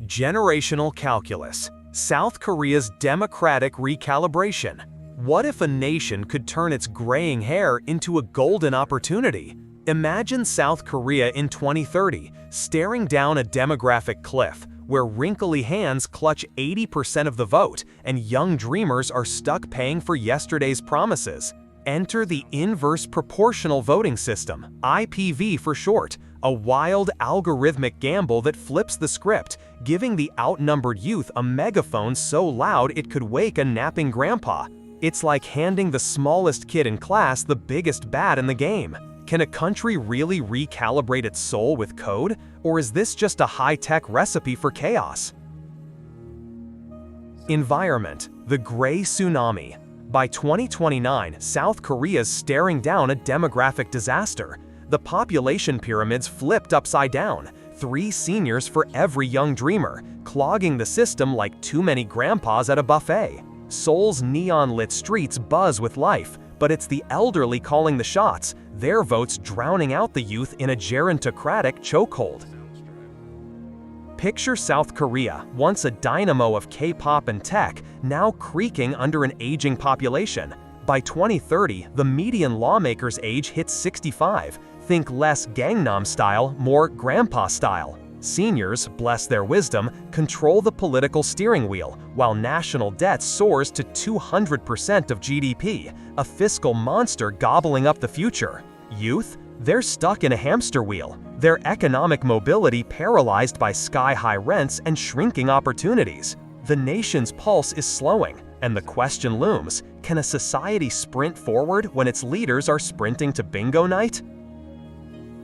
Generational calculus. South Korea's democratic recalibration. What if a nation could turn its graying hair into a golden opportunity? Imagine South Korea in 2030, staring down a demographic cliff, where wrinkly hands clutch 80% of the vote and young dreamers are stuck paying for yesterday's promises. Enter the inverse proportional voting system, IPV for short, a wild algorithmic gamble that flips the script, giving the outnumbered youth a megaphone so loud it could wake a napping grandpa. It's like handing the smallest kid in class the biggest bat in the game. Can a country really recalibrate its soul with code, or is this just a high-tech recipe for chaos? Environment: the gray tsunami. By 2029, South Korea's staring down a demographic disaster. The population pyramid's flipped upside down, 3 seniors for every young dreamer, clogging the system like too many grandpas at a buffet. Seoul's neon-lit streets buzz with life, but it's the elderly calling the shots, their votes drowning out the youth in a gerontocratic chokehold. Picture South Korea, once a dynamo of K-pop and tech, now creaking under an aging population. By 2030, the median lawmaker's age hits 65. Think less Gangnam style, more grandpa style. Seniors, bless their wisdom, control the political steering wheel, while national debt soars to 200% of GDP, a fiscal monster gobbling up the future. Youth? They're stuck in a hamster wheel, their economic mobility paralyzed by sky-high rents and shrinking opportunities. The nation's pulse is slowing, and the question looms, can a society sprint forward when its leaders are sprinting to bingo night?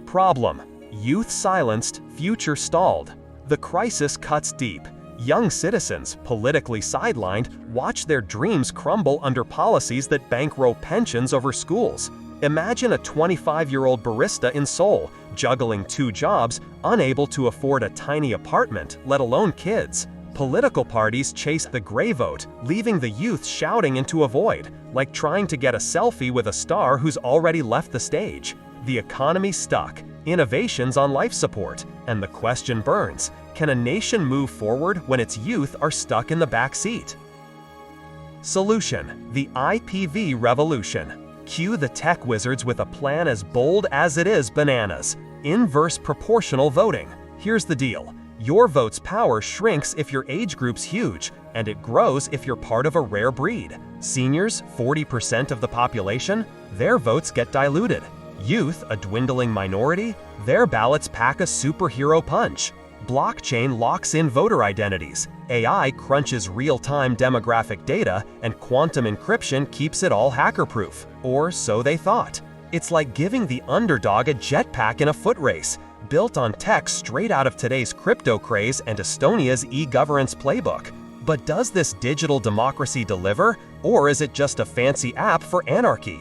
Problem: youth silenced, future stalled. The crisis cuts deep. Young citizens, politically sidelined, watch their dreams crumble under policies that bankroll pensions over schools. Imagine a 25-year-old barista in Seoul, juggling 2 jobs, unable to afford a tiny apartment, let alone kids. Political parties chase the gray vote, leaving the youth shouting into a void, like trying to get a selfie with a star who's already left the stage. The economy's stuck, innovation's on life support, and the question burns: can a nation move forward when its youth are stuck in the back seat? Solution: the IPV revolution. Cue the tech wizards with a plan as bold as it is bananas. Inverse proportional voting. Here's the deal: your vote's power shrinks if your age group's huge, and it grows if you're part of a rare breed. Seniors, 40% of the population, their votes get diluted. Youth, a dwindling minority, their ballots pack a superhero punch. Blockchain locks in voter identities, AI crunches real-time demographic data, and quantum encryption keeps it all hacker-proof. Or so they thought. It's like giving the underdog a jetpack in a foot race, built on tech straight out of today's crypto craze and Estonia's e-governance playbook. But does this digital democracy deliver, or is it just a fancy app for anarchy?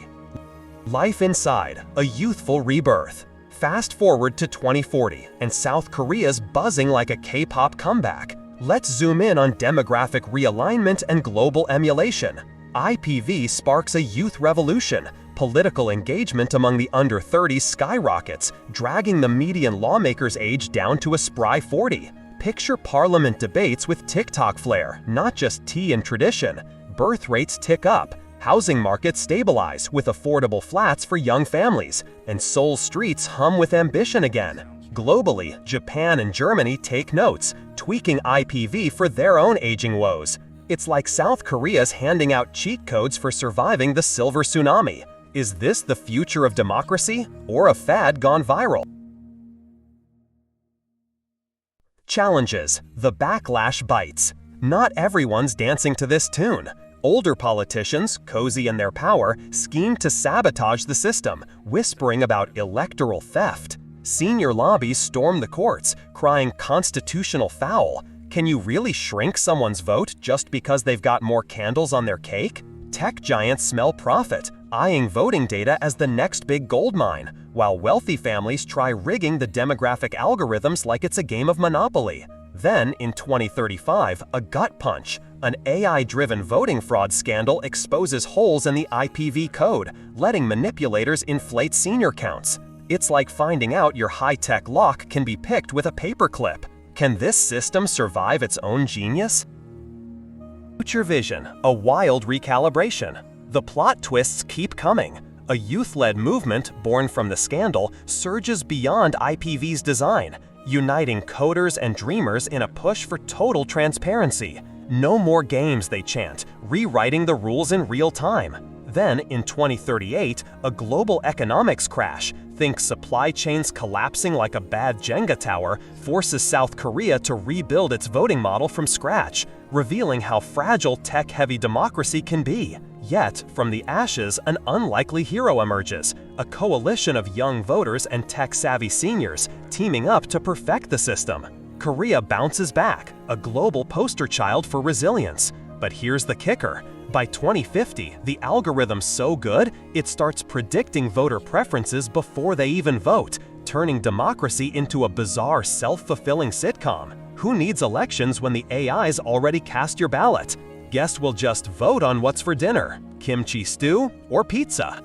Life inside, a youthful rebirth. Fast forward to 2040, and South Korea's buzzing like a K-pop comeback. Let's zoom in on demographic realignment and global emulation. IPV sparks a youth revolution. Political engagement among the under 30s skyrockets, dragging the median lawmaker's age down to a spry 40. Picture parliament debates with TikTok flair, not just tea and tradition. Birth rates tick up. Housing markets stabilize with affordable flats for young families, and Seoul's streets hum with ambition again. Globally, Japan and Germany take notes, tweaking IPV for their own aging woes. It's like South Korea's handing out cheat codes for surviving the silver tsunami. Is this the future of democracy, or a fad gone viral? Challenges: the backlash bites. Not everyone's dancing to this tune. Older politicians, cozy in their power, scheme to sabotage the system, whispering about electoral theft. Senior lobbies storm the courts, crying constitutional foul. Can you really shrink someone's vote just because they've got more candles on their cake? Tech giants smell profit, eyeing voting data as the next big gold mine, while wealthy families try rigging the demographic algorithms like it's a game of Monopoly. Then, in 2035, a gut punch. An AI-driven voting fraud scandal exposes holes in the IPV code, letting manipulators inflate senior counts. It's like finding out your high-tech lock can be picked with a paperclip. Can this system survive its own genius? Future Vision, a wild recalibration. The plot twists keep coming. A youth-led movement born from the scandal surges beyond IPV's design, uniting coders and dreamers in a push for total transparency. No more games, they chant, rewriting the rules in real time. Then, in 2038, a global economics crash, think supply chains collapsing like a bad Jenga tower, forces South Korea to rebuild its voting model from scratch, revealing how fragile tech-heavy democracy can be. Yet, from the ashes, an unlikely hero emerges, a coalition of young voters and tech-savvy seniors teaming up to perfect the system. Korea bounces back, a global poster child for resilience. But here's the kicker. By 2050, the algorithm's so good, it starts predicting voter preferences before they even vote, turning democracy into a bizarre self-fulfilling sitcom. Who needs elections when the AI's already cast your ballot? Guess we'll just vote on what's for dinner, kimchi stew or pizza.